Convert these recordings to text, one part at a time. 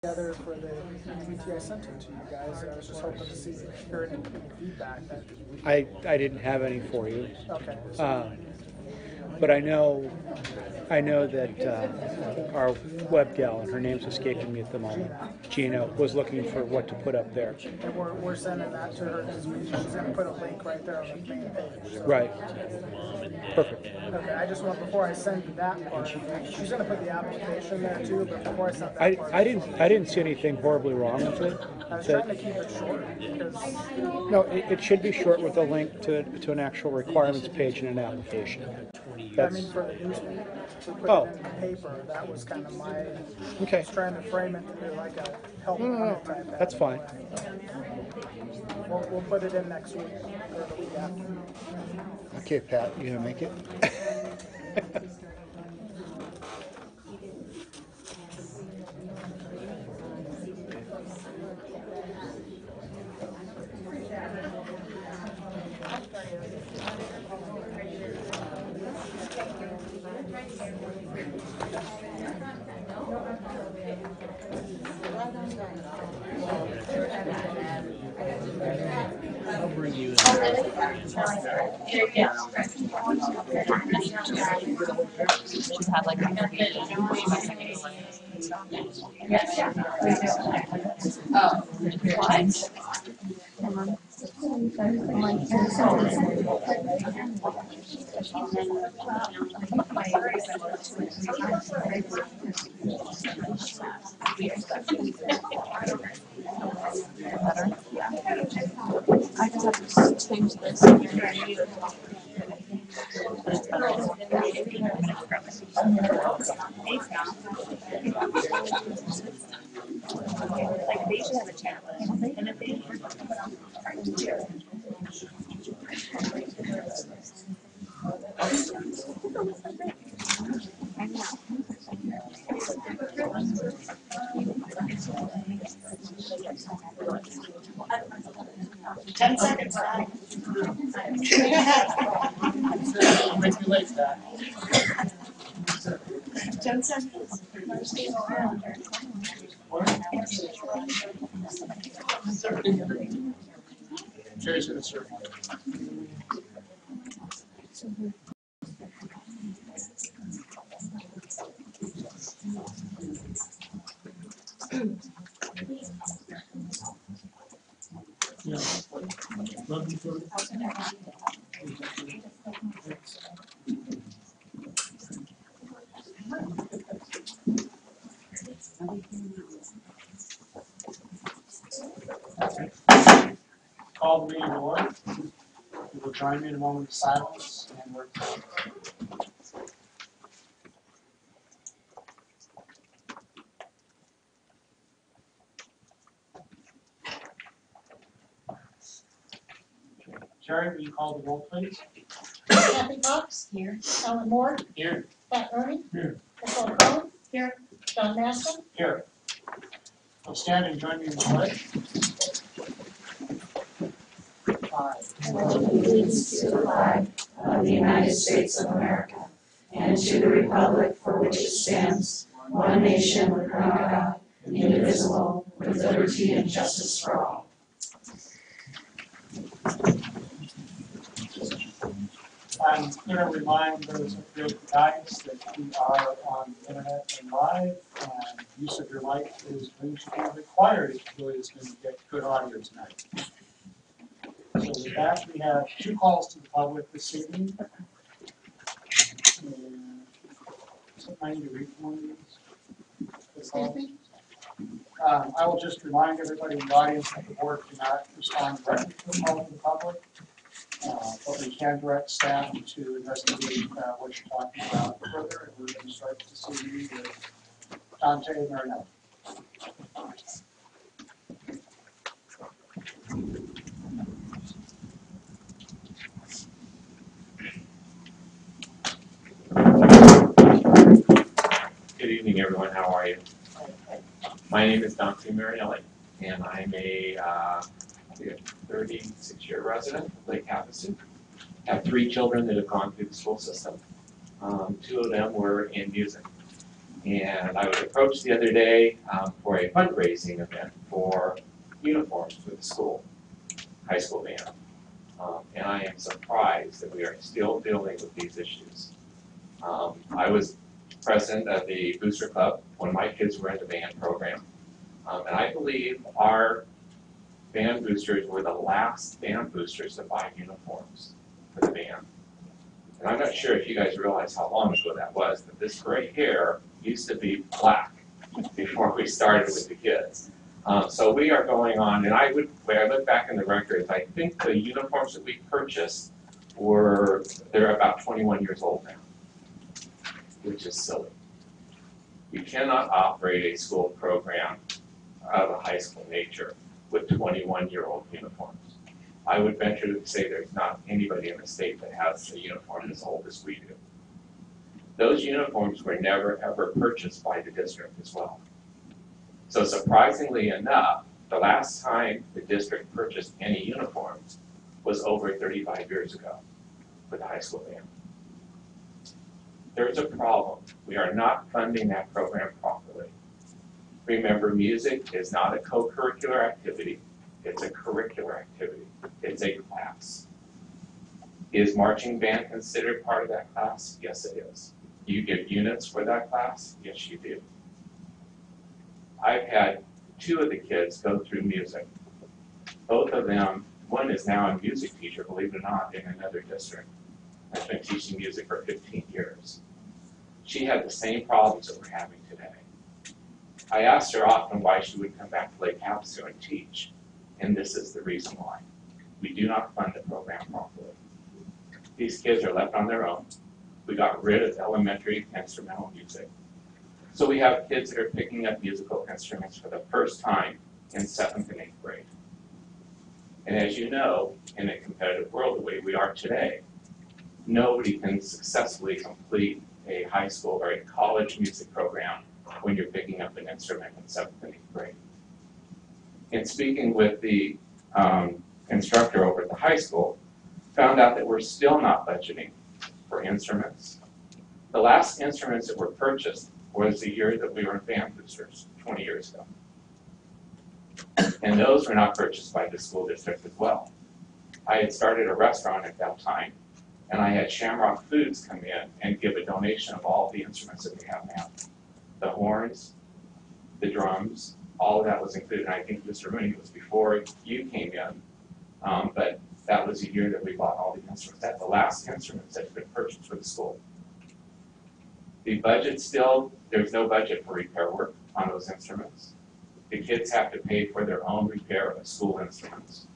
Together for the MVT. I sent it to you guys. I was just hoping to see if you heard any feedback. I didn't have any for you. Okay. But I know that our web gal, and her name's escaping me at the moment, Gina, was looking for what to put up there. And we're sending that to her because she's going to put a link right there on the main page. So. Right. Perfect. Okay, I just want, before I send that part, she's going to put the application there too, but before I send that part. I didn't see anything horribly wrong with it. I was trying to keep it short because... No, it should be short with a link to an actual requirements page and an application. I mean, for the newspaper, to put it in the paper, that was kind of my... Okay. I was trying to frame it to be like a help type. That's fine. We'll put it in next week or the week after. Okay, Pat, you gonna make it? I'll bring you in. She's had like a I just have to change this. Like they should have a challenge, and if they Ten seconds. Manipulate that. 10 seconds. Jerry's gonna serve one. Call the meeting to order. You will join me in a moment of silence and work. Jerry, will you call the roll, please? Kathy Fox. Here. Alan Moore. Here. Pat Ernie. Here. Nicole Cohen. Here. John Maston. Here. I'll stand and join me in the pledge. Allegiance to the flag of the United States of America and to the republic for which it stands, one nation under God, indivisible, with liberty and justice for all. I'm going to remind those of you guys that we are on the internet and live, and use of your mic is going to be required if you really is going to get good audio tonight. So with that, we have 2 calls to the public this evening. I need to read one of these. I will just remind everybody in the audience that the board cannot respond directly to the call to the public, but we can direct staff to investigate what you're talking about further, and we're going to start this evening with Dante and Marinelli. Good evening, everyone. How are you? My name is Dante Marinelli, and I'm a 36-year resident of Lake Havasu. I have 3 children that have gone through the school system. 2 of them were in music. And I was approached the other day for a fundraising event for uniforms for the school, high school band. And I am surprised that we are still dealing with these issues. I was president of the Booster Club when my kids were in the band program. And I believe our band boosters were the last band boosters to buy uniforms for the band. And I'm not sure if you guys realize how long ago that was, but this gray hair used to be black before we started with the kids. So we are going on, and when I look back in the records, I think the uniforms that we purchased they're about 21 years old now, which is silly. You cannot operate a school program of a high school nature with 21-year-old uniforms. I would venture to say there's not anybody in the state that has a uniform as old as we do. Those uniforms were never ever purchased by the district as well. So surprisingly enough, the last time the district purchased any uniforms was over 35 years ago for the high school band. There's a problem. We are not funding that program properly. Remember, music is not a co-curricular activity. It's a curricular activity. It's a class. Is marching band considered part of that class? Yes, it is. Do you give units for that class? Yes, you do. I've had 2 of the kids go through music. Both of them, one is now a music teacher, believe it or not, in another district. I've been teaching music for 15 years. She had the same problems that we're having today. I asked her often why she would come back to Lake Havasu and teach, and this is the reason why. We do not fund the program properly. These kids are left on their own. We got rid of elementary instrumental music. So we have kids that are picking up musical instruments for the first time in 7th and 8th grade. And as you know, in a competitive world the way we are today, nobody can successfully complete a high school or a college music program when you're picking up an instrument in 7th and 8th grade. In speaking with the instructor over at the high school, found out that we're still not budgeting for instruments. The last instruments that were purchased was the year that we were in band boosters, 20 years ago. And those were not purchased by the school district as well. I had started a restaurant at that time, and I had Shamrock Foods come in and give a donation of all the instruments that we have now. The horns, the drums, all of that was included. And I think Mr. Rooney was before you came in, but that was the year that we bought all the instruments. That's the last instruments that have been purchased for the school. The budget still, there's no budget for repair work on those instruments. The kids have to pay for their own repair of school instruments.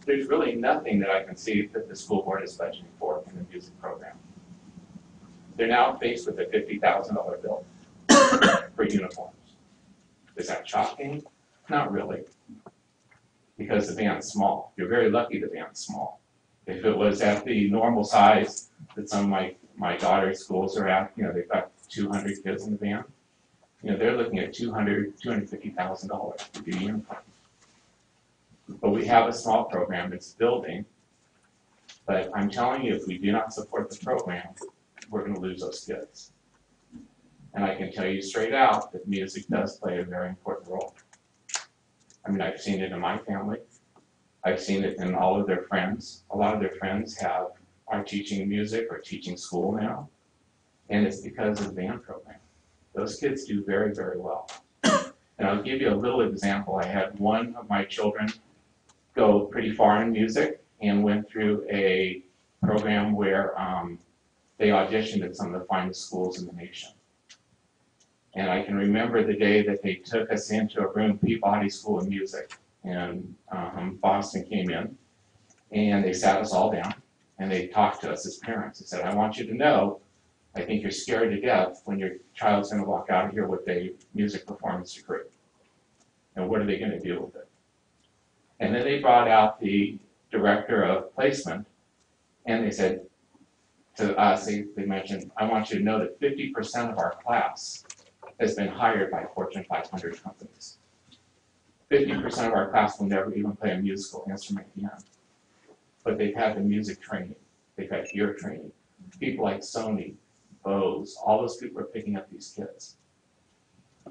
There's really nothing that I can see that the school board is budgeting for in the music program. They're now faced with a $50,000 bill for uniforms. Is that shocking? Not really, because the band's small. You're very lucky the band's small. If it was at the normal size that some of my daughter's schools are at, they've got 200 kids in the band. They're looking at $250,000 to do uniforms. But we have a small program that's building. But I'm telling you, if we do not support the program, we're going to lose those kids. And I can tell you straight out that music does play a very important role. I mean, I've seen it in my family. I've seen it in all of their friends. A lot of their friends are teaching music or teaching school now. And it's because of the band program. Those kids do very, very well. And I'll give you a little example. I had one of my children go pretty far in music and went through a program where they auditioned at some of the finest schools in the nation. And I can remember the day that they took us into a room, Peabody School of Music, and Boston came in, and they sat us all down, and they talked to us as parents. They said, I want you to know, I think you're scared to death when your child's going to walk out of here with a music performance degree. And what are they going to do with it? And then they brought out the director of placement, and they said to us, they mentioned, I want you to know that 50% of our class has been hired by Fortune 500 companies. 50% of our class will never even play a musical instrument again. But they've had the music training. They've had ear training. People like Sony, Bose, all those people are picking up these kids.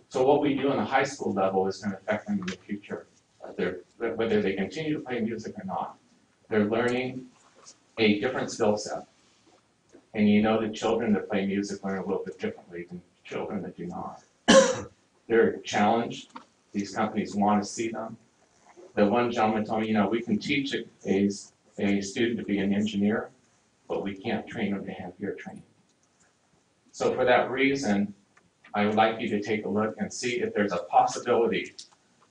So what we do on the high school level is going to affect them in the future. Whether they continue to play music or not, they're learning a different skill set. And you know that children that play music learn a little bit differently than children that do not. They're challenged. These companies want to see them. The one gentleman told me, we can teach a student to be an engineer, but we can't train them to have ear training. So for that reason, I would like you to take a look and see if there's a possibility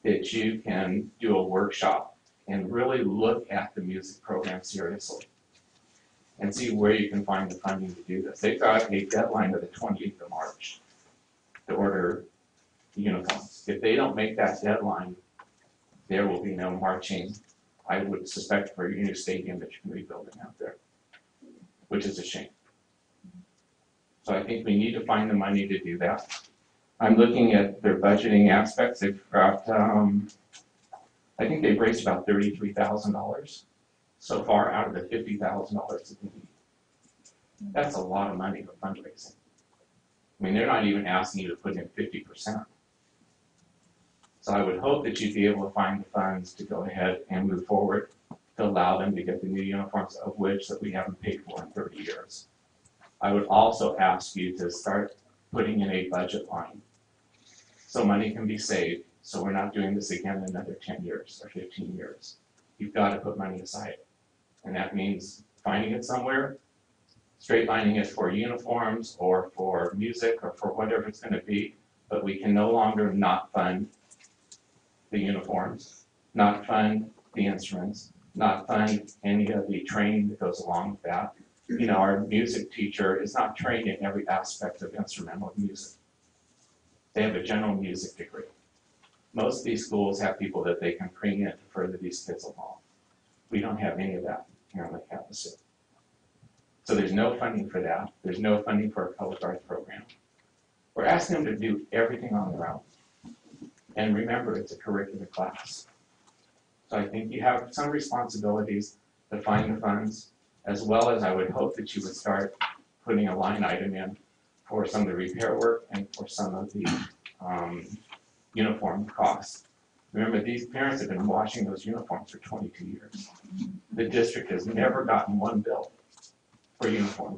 that you can do a workshop and really look at the music program seriously and see where you can find the funding to do this. They've got a deadline of the 28th of March to order uniforms. If they don't make that deadline, there will be no marching, I would suspect, for your new stadium that you can be building out there, which is a shame. So I think we need to find the money to do that. I'm looking at their budgeting aspects. They've got, I think they've raised about $33,000 so far out of the $50,000 that they need. That's a lot of money for fundraising. I mean, they're not even asking you to put in 50%. So I would hope that you'd be able to find the funds to go ahead and move forward to allow them to get the new uniforms, of which that we haven't paid for in 30 years. I would also ask you to start putting in a budget line so money can be saved, so we're not doing this again in another 10 years or 15 years. You've got to put money aside. And that means finding it somewhere, straight lining it for uniforms or for music or for whatever it's going to be, but we can no longer not fund the uniforms, not fund the instruments, not fund any of the training that goes along with that. Our music teacher is not trained in every aspect of instrumental music. They have a general music degree. Most of these schools have people that they can bring in to further these kids along. We don't have any of that here on the campus. So there's no funding for that. There's no funding for a public arts program. We're asking them to do everything on their own. And remember, it's a curricular class. So I think you have some responsibilities to find the funds, as well as I would hope that you would start putting a line item in for some of the repair work and for some of the uniform costs. Remember, these parents have been washing those uniforms for 22 years. The district has never gotten one bill for uniform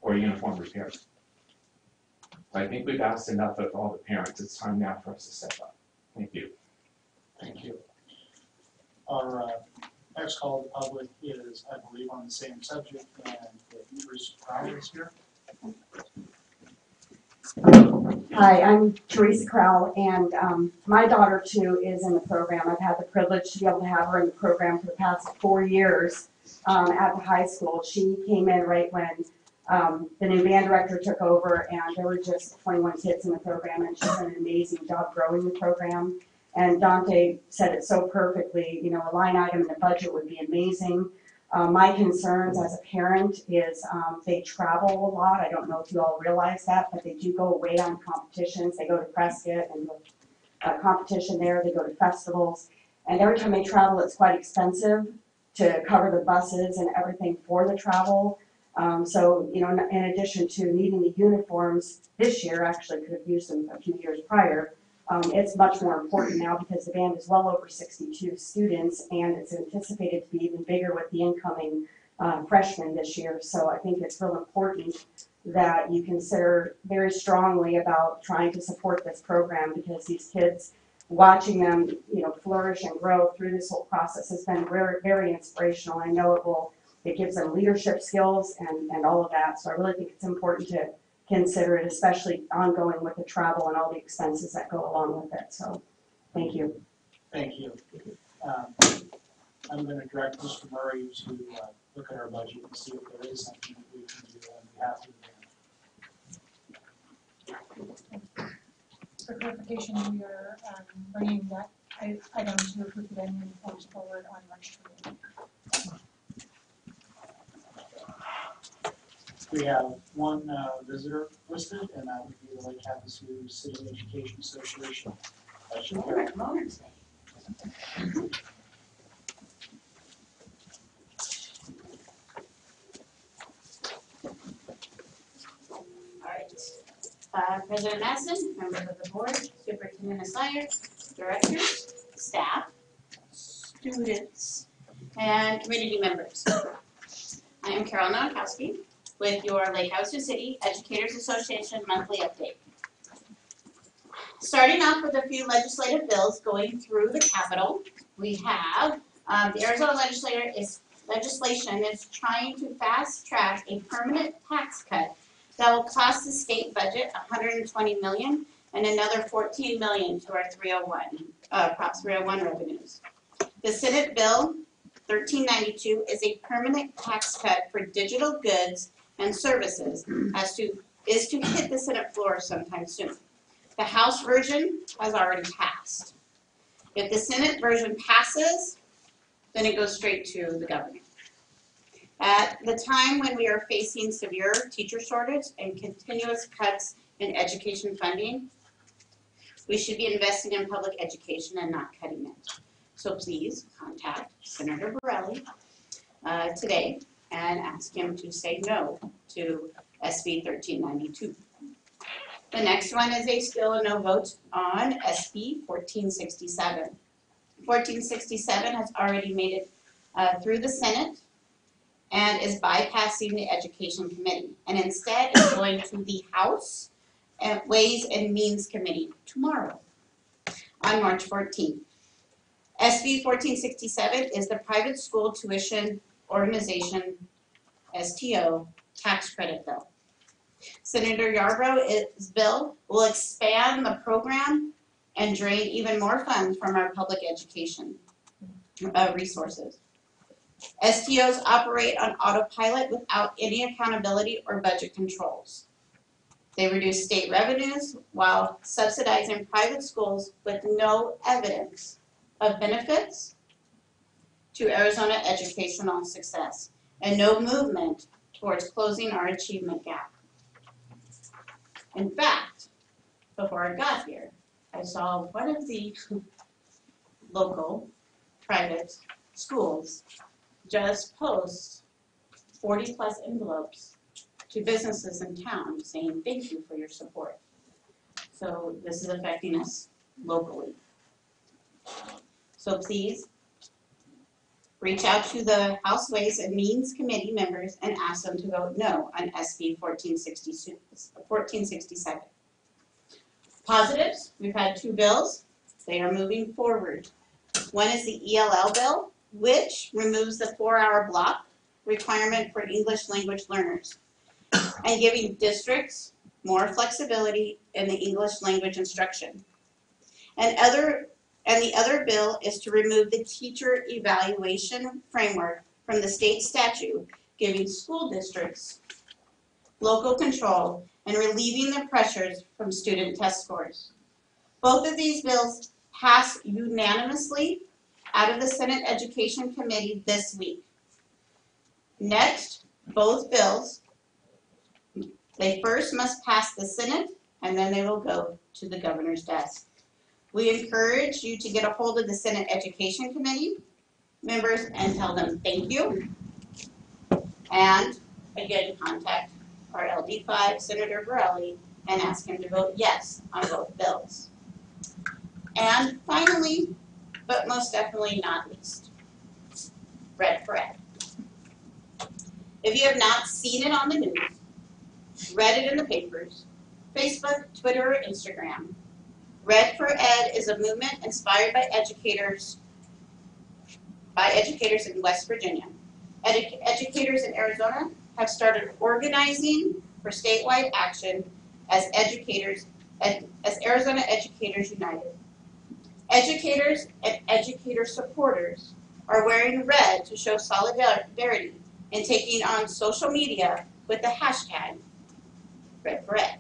or uniform repair. So I think we've asked enough of all the parents. It's time now for us to step up. Thank you. Thank you. Our next call to the public is, I believe, on the same subject, and Teresa Crowley is here. Hi, I'm Teresa Crowell, and my daughter too is in the program. I've had the privilege to be able to have her in the program for the past 4 years at the high school. She came in right when the new band director took over, and there were just 21 kids in the program, and she's done an amazing job growing the program. And Dante said it so perfectly, a line item in the budget would be amazing. My concerns as a parent is they travel a lot. I don't know if you all realize that, but they do go away on competitions. They go to Prescott and a competition there. They go to festivals. And every time they travel, it's quite expensive to cover the buses and everything for the travel. So, in addition to needing the uniforms this year, actually could have used them a few years prior, it's much more important now because the band is well over 62 students, and it's anticipated to be even bigger with the incoming freshmen this year. So I think it's real important that you consider very strongly about trying to support this program, because these kids, watching them, flourish and grow through this whole process has been very, very inspirational. I know it gives them leadership skills and all of that. So I really think it's important to consider it, especially ongoing with the travel and all the expenses that go along with it. So, thank you. Thank you. I'm going to direct Mr. Murray to look at our budget and see if there is something that we can do on behalf of the band. For clarification, we are bringing that item to approve the venue uniforms forward on March 20th. We have one visitor listed, and that would be the Lake Havasu City Education Association. President Madsen, members of the board, Superintendent Assayas, directors, staff, students, and community members. I am Carol Nowakowski with your LHUSD Educators Association monthly update. Starting off with a few legislative bills going through the Capitol, we have the Arizona legislation is trying to fast track a permanent tax cut that will cost the state budget $120 million and another $14 million to our 301, Prop 301 revenues. The Senate Bill 1392 is a permanent tax cut for digital goods and services is to hit the Senate floor sometime soon. The House version has already passed. If the Senate version passes, then it goes straight to the governor. At the time when we are facing severe teacher shortage and continuous cuts in education funding, we should be investing in public education and not cutting it. So please contact Senator Borelli today and ask him to say no to SB 1392. The next one is still a no vote on SB 1467. 1467 has already made it through the Senate and is bypassing the Education Committee, and instead is going to the House Ways and Means Committee tomorrow on March 14th. SB 1467 is the Private School Tuition Organization, STO, tax credit bill. Senator Yarborough's bill will expand the program and drain even more funds from our public education resources. STOs operate on autopilot without any accountability or budget controls. They reduce state revenues while subsidizing private schools with no evidence of benefits to Arizona educational success and no movement towards closing our achievement gap. In fact, before I got here, I saw one of the local private schools just post 40+ envelopes to businesses in town saying thank you for your support. So this is affecting us locally. So please reach out to the House Ways and Means Committee members and ask them to vote no on SB 1467. Positives, we've had two bills. They are moving forward. One is the ELL bill, which removes the 4-hour block requirement for English language learners and giving districts more flexibility in the English language instruction. And the other bill is to remove the teacher evaluation framework from the state statute, giving school districts local control and relieving the pressures from student test scores. Both of these bills passed unanimously out of the Senate Education Committee this week. Next, both bills, they first must pass the Senate and then they will go to the governor's desk. We encourage you to get a hold of the Senate Education Committee members and tell them thank you. And again, contact our LD5, Senator Borelli, and ask him to vote yes on both bills. And finally, but most definitely not least, Red for Ed. If you have not seen it on the news, read it in the papers, Facebook, Twitter, or Instagram, Red for Ed is a movement inspired by educators in West Virginia. Educators in Arizona have started organizing for statewide action as Arizona Educators United. Educators and educator supporters are wearing red to show solidarity and taking on social media with the hashtag Red for Ed.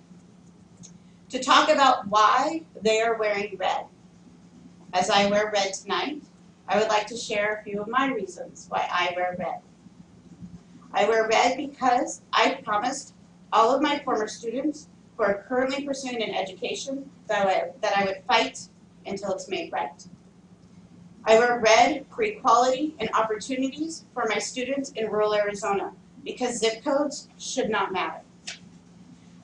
To talk about why they are wearing red, as I wear red tonight, I would like to share a few of my reasons why I wear red. I wear red because I promised all of my former students who are currently pursuing an education that I would fight until it's made right. I wear red for equality and opportunities for my students in rural Arizona because zip codes should not matter.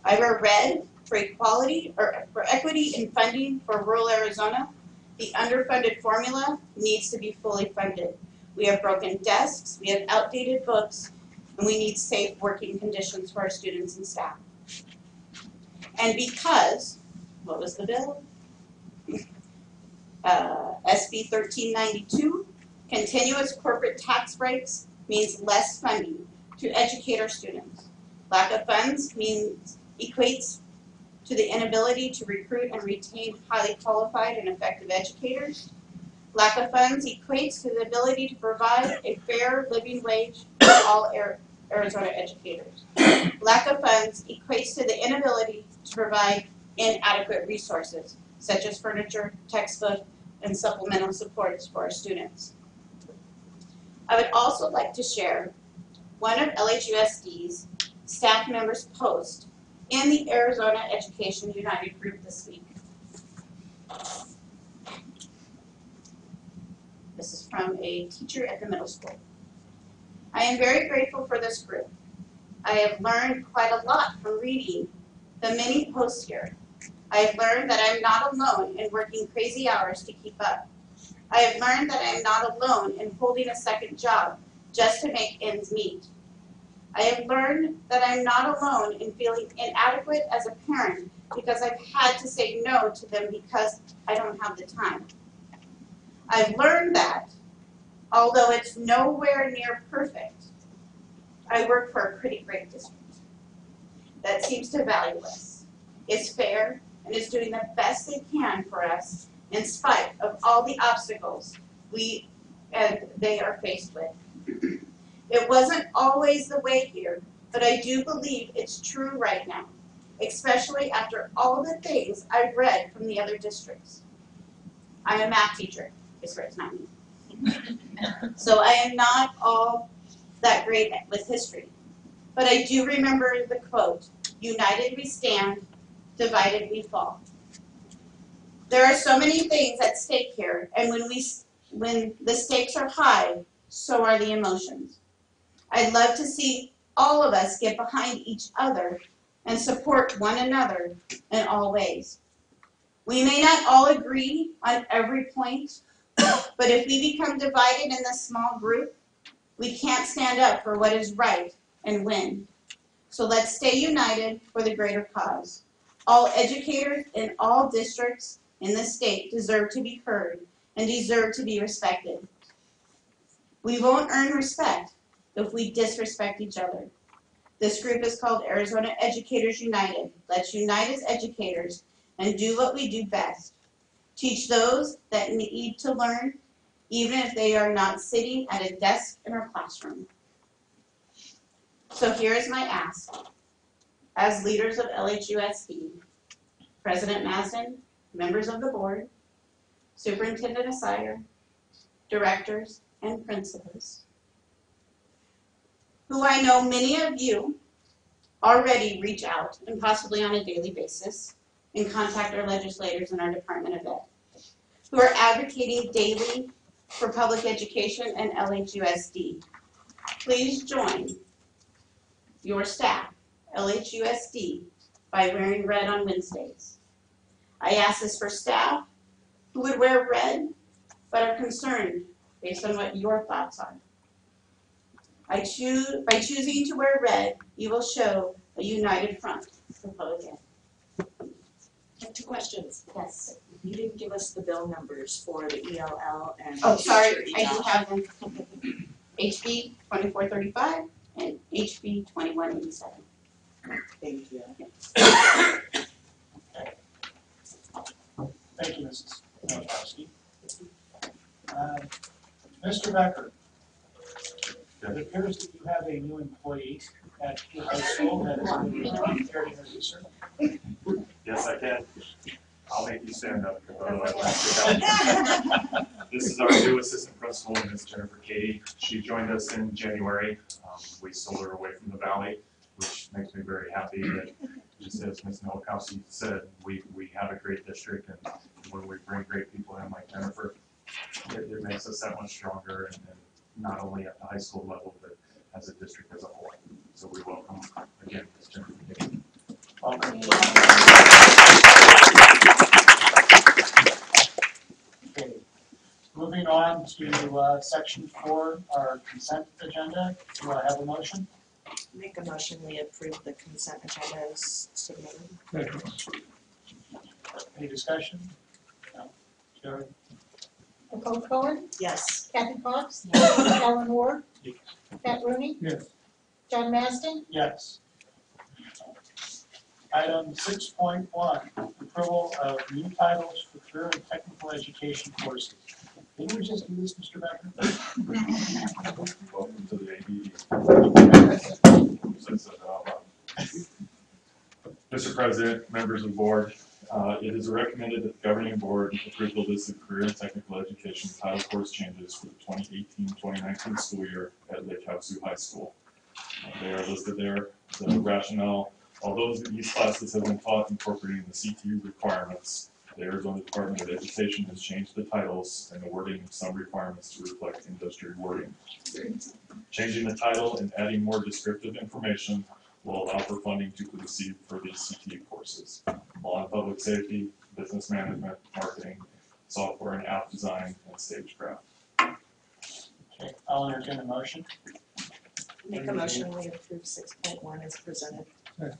I wear red For equality or for equity in funding for rural Arizona, the underfunded formula needs to be fully funded. We have broken desks, we have outdated books, and we need safe working conditions for our students and staff. And because, what was the bill? SB 1392, continuous corporate tax breaks means less funding to educate our students. Lack of funds equates to the inability to recruit and retain highly qualified and effective educators. Lack of funds equates to the ability to provide a fair living wage for all Arizona educators. Lack of funds equates to the inability to provide inadequate resources, such as furniture, textbook, and supplemental supports for our students. I would also like to share one of LHUSD's staff members' post in the Arizona Education United group this week. This is from a teacher at the middle school. I am very grateful for this group. I have learned quite a lot from reading the many posts here. I have learned that I am not alone in working crazy hours to keep up. I have learned that I am not alone in holding a second job just to make ends meet. I have learned that I am not alone in feeling inadequate as a parent because I've had to say no to them because I don't have the time. I've learned that, although it's nowhere near perfect, I work for a pretty great district that seems to value us, is fair, and is doing the best they can for us in spite of all the obstacles we and they are faced with. It wasn't always the way here, but I do believe it's true right now, especially after all the things I've read from the other districts. I'm a math teacher, it's where it's not me. So I am not all that great with history, but I do remember the quote, "United we stand, divided we fall." There are so many things at stake here, and when the stakes are high, so are the emotions. I'd love to see all of us get behind each other and support one another in all ways. We may not all agree on every point, but if we become divided in this small group, we can't stand up for what is right and win. So let's stay united for the greater cause. All educators in all districts in this state deserve to be heard and deserve to be respected. We won't earn respect if we disrespect each other. This group is called Arizona Educators United. Let's unite as educators and do what we do best. Teach those that need to learn, even if they are not sitting at a desk in our classroom. So here is my ask. As leaders of LHUSD, President Masden, members of the board, Superintendent Asire, directors, and principals, who I know many of you already reach out, and possibly on a daily basis, and contact our legislators in our Department of Ed, who are advocating daily for public education and LHUSD. Please join your staff, LHUSD, by wearing red on Wednesdays. I ask this for staff who would wear red but are concerned based on what your thoughts are. By choosing to wear red, you will show a united front for public ed. I have 2 questions. Yes. You didn't give us the bill numbers for the ELL and. Oh, sorry, teacher I do eval. have them. HB 2435 and HB 2187. Thank you. Thank you, Mrs. Minkowski. Mr. Becker, it appears that you have a new employee at your high school that is going to care to introduce her. Yes, I can. I'll make you stand up, otherwise I have to help. This is our new assistant principal, Ms. Jennifer Katie. She joined us in January. We stole her away from the Valley, which makes me very happy that, just as Ms. Minkowski said, we have a great district, and when we bring great people in like Jennifer, it makes us that much stronger, and not only at the high school level, but as a district as a whole. So we welcome, again, Ms. Jennifer Katie. Okay. Moving on to section 4, our consent agenda. Do I have a motion? Make a motion, we approve the consent agenda as submitted. Any discussion? No. Jerry? Nicole Cohen, Yes. Kathy Fox, Alan Ward, Yes. Pat Rooney, Yes. John Maston, Yes. Item 6.1, approval of new titles for career and technical education courses. Did we just do this, Mr. Becker? Welcome to the ABE. Mr. President, members of the board, it is recommended that the governing board approve the list of career and technical education title course changes for the 2018-2019 school year at Havasu High School. They are listed there. The rationale, although these classes have been taught incorporating the CTU requirements, the Arizona Department of Education has changed the titles and the wording of some requirements to reflect industry wording. Changing the title and adding more descriptive information will allow for funding to be received for these CTU courses: law and public safety, business management, marketing, software and app design, and stagecraft. Okay, I'll entertain a motion. Make a motion, we approve 6.1 as presented. All right.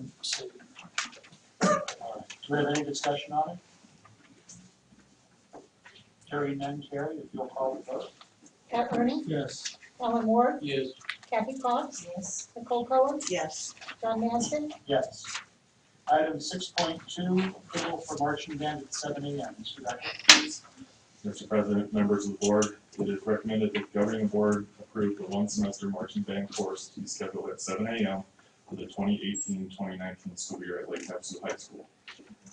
Do we have any discussion on it? Hearing none, Carrie, if you'll call the vote. Pat Rooney, Yes. Alan Ward, Yes. Kathy Fox, Yes. Nicole Cohen, Yes. John Maston, Yes. Item 6.2, approval for marching band at 7 a.m. Mr. Becker, please. Mr. President, members of the board, it is recommended that the governing board approve the one-semester marching band course to be scheduled at 7 a.m. for the 2018-2019 school year at Havasu High School.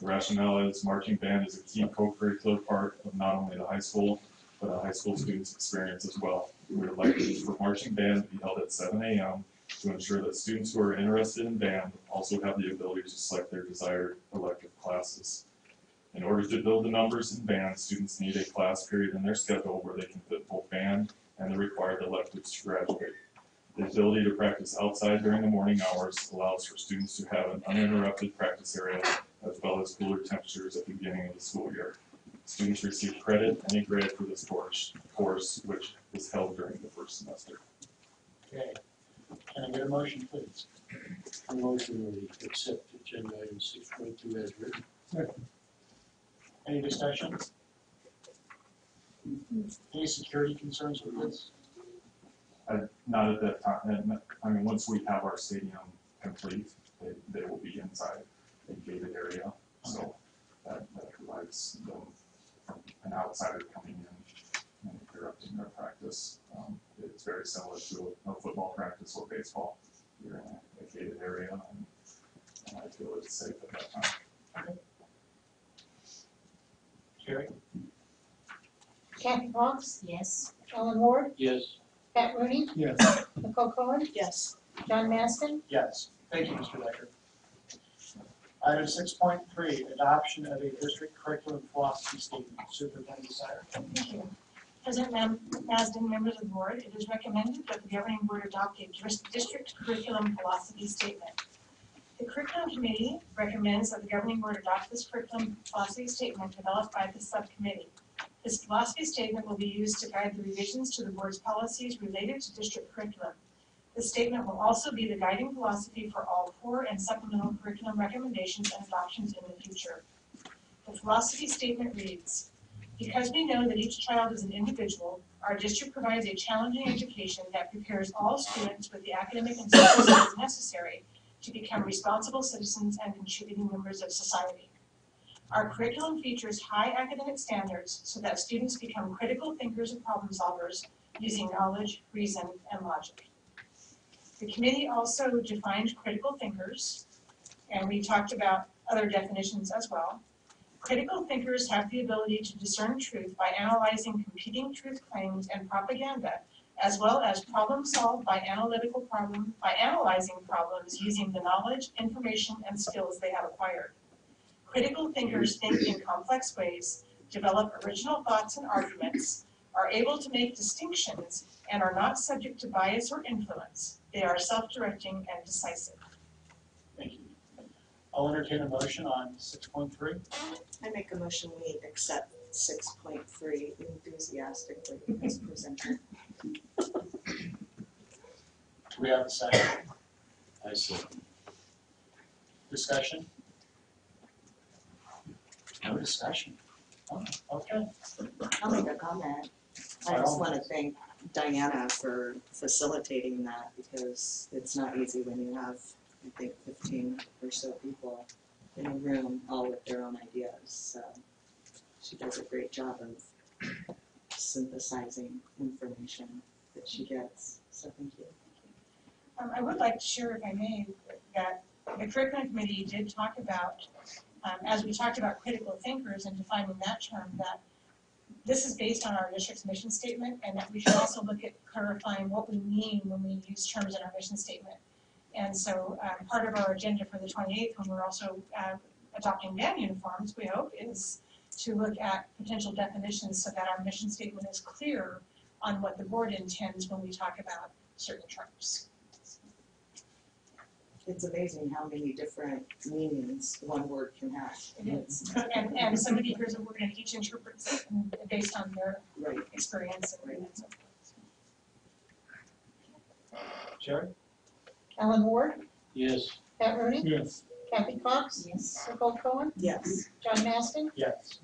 The rationale is marching band is a key co-curricular part of not only the high school, but a high school student's experience as well. We would like for marching band to be held at 7 a.m. to ensure that students who are interested in band also have the ability to select their desired elective classes. In order to build the numbers in band, students need a class period in their schedule where they can fit both band and the required electives to graduate. The ability to practice outside during the morning hours allows for students to have an uninterrupted practice area as well as cooler temperatures at the beginning of the school year. Students receive credit and a grade for this course which is held during the first semester. Okay. Can I get a motion, please? A motion to accept agenda item 6.2 as written. Any discussion? Any security concerns with this? Not at that time. I mean, once we have our stadium complete, they will be inside a gated area. So that provides them from an outsider coming in and interrupting their practice. It's very similar to a football practice or baseball. You're in a gated area, and I feel it's safe at that time. Okay. Jerry? Kathy Fox, Yes. Alan Ward, Yes. Pat Rooney, Yes. Nicole Cohen, Yes. John Maston, Yes. Thank you, Mr. Becker. Item 6.3, adoption of a district curriculum philosophy statement. Superintendent Sire. Thank you. President Masden, members of the board, it is recommended that the governing board adopt a district curriculum philosophy statement. The curriculum committee recommends that the governing board adopt this curriculum philosophy statement developed by the subcommittee. This philosophy statement will be used to guide the revisions to the board's policies related to district curriculum. This statement will also be the guiding philosophy for all core and supplemental curriculum recommendations and adoptions in the future. The philosophy statement reads, because we know that each child is an individual, our district provides a challenging education that prepares all students with the academic and social skills necessary to become responsible citizens and contributing members of society. Our curriculum features high academic standards so that students become critical thinkers and problem solvers using knowledge, reason, and logic. The committee also defined critical thinkers, and we talked about other definitions as well. Critical thinkers have the ability to discern truth by analyzing competing truth claims and propaganda, as well as problem solve by analyzing problems using the knowledge, information, and skills they have acquired. Critical thinkers think in complex ways, develop original thoughts and arguments, are able to make distinctions, and are not subject to bias or influence. They are self-directing and decisive. Thank you. I'll entertain a motion on 6.3. I make a motion, we accept 6.3 enthusiastically as presented. Do we have a second? I see. Discussion? No discussion. Oh, okay. I'll make a comment. I just want to thank Diana for facilitating that because it's not easy when you have, I think, 15 or so people in a room all with their own ideas. So she does a great job of synthesizing information that she gets. So thank you. I would like to share, if I may, that the curriculum committee did talk about, as we talked about critical thinkers and defining that term, that this is based on our district's mission statement, and that we should also look at clarifying what we mean when we use terms in our mission statement. And so part of our agenda for the 28th, when we're also adopting band uniforms, we hope, is to look at potential definitions so that our mission statement is clear on what the board intends when we talk about certain terms. It's amazing how many different meanings one word can have. It is. And somebody hears a word and each interprets it based on their Right. experience and so forth. Jerry? Alan Ward, Yes. Pat Rooney, Yes. Kathy Cox, Yes. Nicole Cohen, Yes. John Maston, Yes.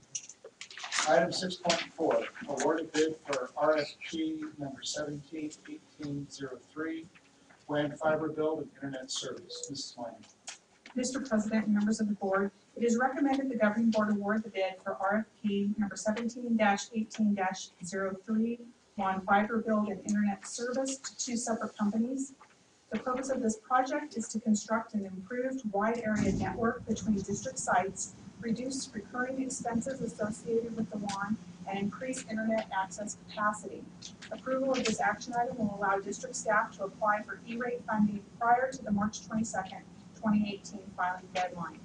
Item 6.4, awarded bid for RFP number 171803, WAN fiber build and internet service. Mrs. Lane. Mr. President and members of the board, it is recommended the governing board award the bid for RFP number 17-18-03, WAN fiber build and internet service to two separate companies. The purpose of this project is to construct an improved wide area network between district sites, reduce recurring expenses associated with the WAN, and increase internet access capacity. Approval of this action item will allow district staff to apply for E-rate funding prior to the March 22nd, 2018 filing deadline.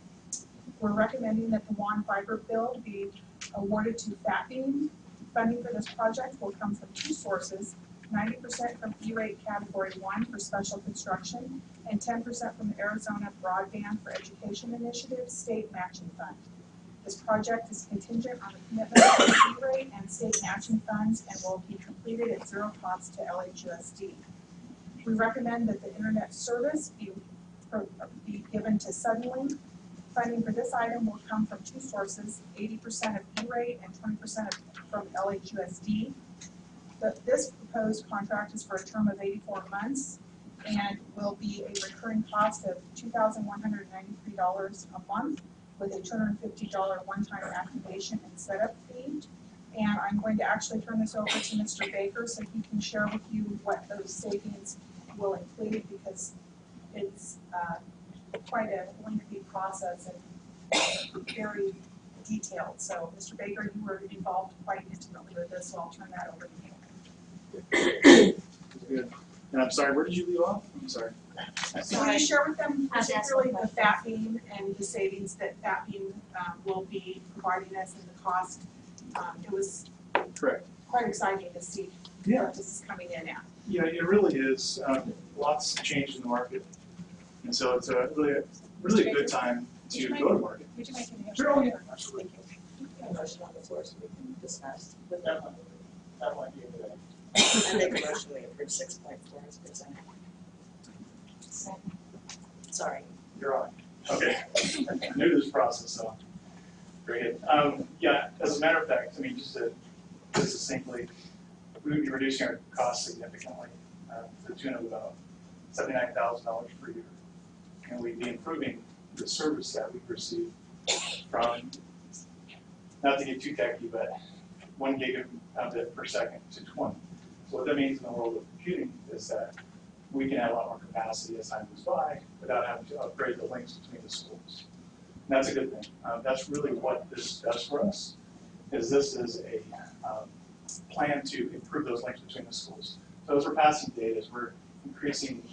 We're recommending that the WAN fiber build be awarded to FatBeam. Funding for this project will come from two sources, 90% from E-rate category 1 for special construction and 10% from the Arizona Broadband for Education Initiative state matching fund. This project is contingent on the commitment of the E-rate and state matching funds and will be completed at zero cost to LHUSD. We recommend that the internet service be given to Suddenlink. Funding for this item will come from two sources, 80% of E-rate and 20% from LHUSD. This proposed contract is for a term of 84 months and will be a recurring cost of $2,193 a month with a $250 one-time activation and setup fee. And I'm going to actually turn this over to Mr. Baker so he can share with you what those savings will include, because it's quite a lengthy process and very detailed. So Mr. Baker, you were involved quite intimately with this, so I'll turn that over to you. Good. And I'm sorry, where did you leave off? I'm sorry. So I share with them particularly the FatBeam and the savings that FatBeam will be providing us and the cost. It was Correct. quite exciting to see what this is coming in at. Yeah, it really is. Lots changed in the market. And so it's a really a good time to go to market. Would you make any Sure, oh, yeah, absolutely. A motion on the floor so we can discuss. That might be a good idea. I make a motion we approve 6.4 as presented. Sorry. You're on. Okay. New to this process, so very good. Yeah, as a matter of fact, I mean, just succinctly, we would be reducing our costs significantly to the tune of about $79,000 per year. And we'd be improving the service that we receive from, not to get too techy, but 1 gigabit per second to 20. So what that means in the world of computing is that we can have a lot more capacity as time goes by without having to upgrade the links between the schools. And that's a good thing. That's really what this does for us, is this is a plan to improve those links between the schools. So as we're passing data, as we're increasing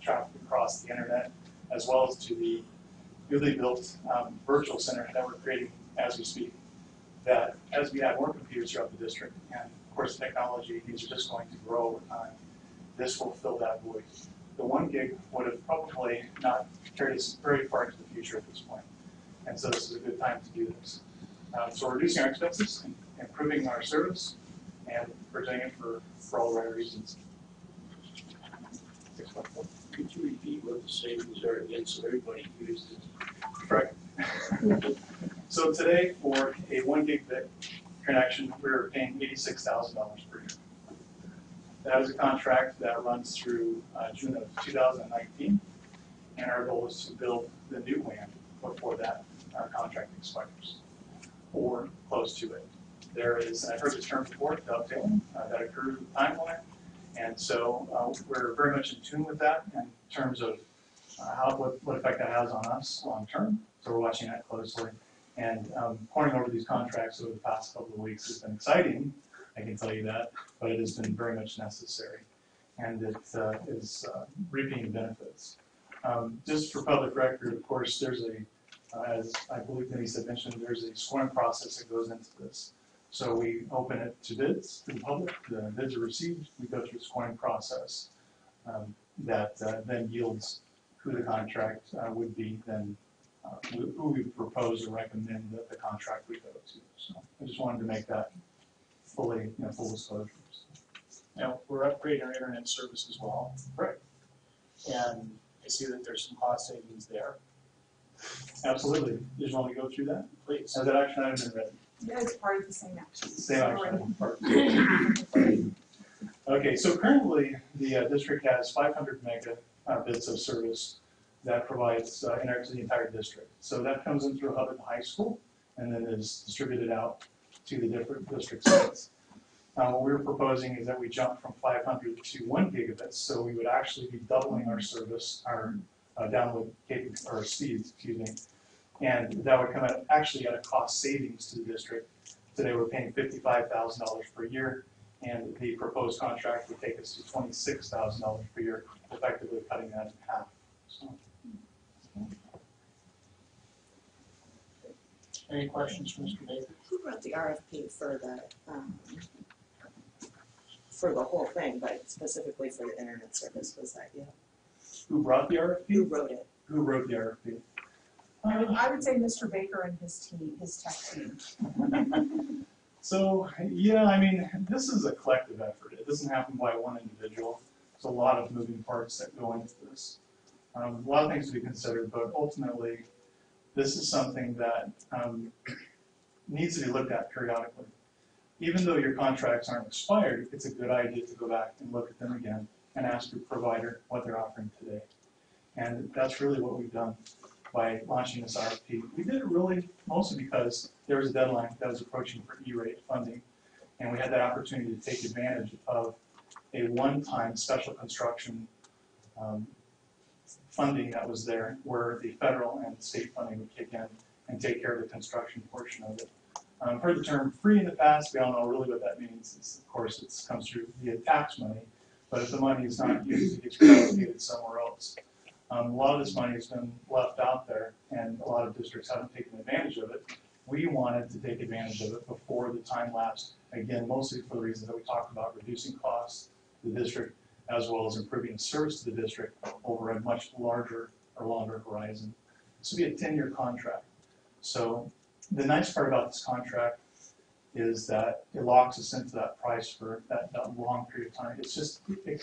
traffic across the internet, as well as to the newly built virtual center that we're creating as we speak, that as we have more computers throughout the district, and of course technology, these are just going to grow over time, this will fill that void. the 1 gig would have probably not carried us very far into the future at this point. And so this is a good time to do this. So we're reducing our expenses, improving our service, and we're doing it for all the right reasons. Could you repeat what the savings are again so everybody hears this? Correct. So today, for a 1 gigabit connection, we're paying $86,000 per year. That is a contract that runs through June of 2019, and our goal is to build the new WAN before that contract expires, or close to it. There is, and I've heard this term before, dovetailing, that occurs with timeline, and so we're very much in tune with that in terms of what effect that has on us long term. So we're watching that closely, and poring over these contracts over the past couple of weeks has been exciting, I can tell you that, but it has been very much necessary, and it is reaping benefits. Just for public record, of course, there's as I believe Denise had mentioned, there's a scoring process that goes into this. So we open it to bids to the public, the bids are received, we go through the scoring process that then yields who the contract would be, then who we propose or recommend that the contract would go to. So I just wanted to make that fully, full disclosure. Now, we're upgrading our internet service as well. Right. And I see that there's some cost savings there. Absolutely. You just want to go through that? Please. Has that action item been read? Yeah, it's part of the same action. Same action item. Okay, so currently the district has 500 megabits of service that provides internet to the entire district. So that comes in through a hub at the high school and then is distributed out to the different district sites. What we're proposing is that we jump from 500 to 1 gigabits, so we would actually be doubling our service, our download or speeds, excuse me, and that would come at actually at a cost savings to the district. Today we're paying $55,000 per year, and the proposed contract would take us to $26,000 per year, effectively cutting that in half. So. Any questions for Mr. Baker? Who wrote the RFP for the whole thing, but specifically for the internet service? Was that you? Who brought the RFP? Who wrote it? Who wrote the RFP? I would say Mr. Baker and his team, his tech team. So, yeah, I mean, this is a collective effort. It doesn't happen by one individual. There's a lot of moving parts that go into this. A lot of things to be considered, but ultimately, this is something that needs to be looked at periodically. Even though your contracts aren't expired, it's a good idea to go back and look at them again and ask your provider what they're offering today. And that's really what we've done by launching this RFP. We did it really mostly because there was a deadline that was approaching for E-rate funding, and we had that opportunity to take advantage of a one-time special construction funding that was there, where the federal and state funding would kick in and take care of the construction portion of it. Heard the term free in the past. We all know really what that means. Of course, it comes through via tax money, but if the money is not used, it gets reallocated somewhere else. A lot of this money has been left out there, and a lot of districts haven't taken advantage of it. We wanted to take advantage of it before the time lapsed, again, mostly for the reasons that we talked about, reducing costs to the district, as well as improving service to the district over a much larger or longer horizon. This will be a 10-year contract. So the nice part about this contract is that it locks us into that price for that long period of time. It's just, it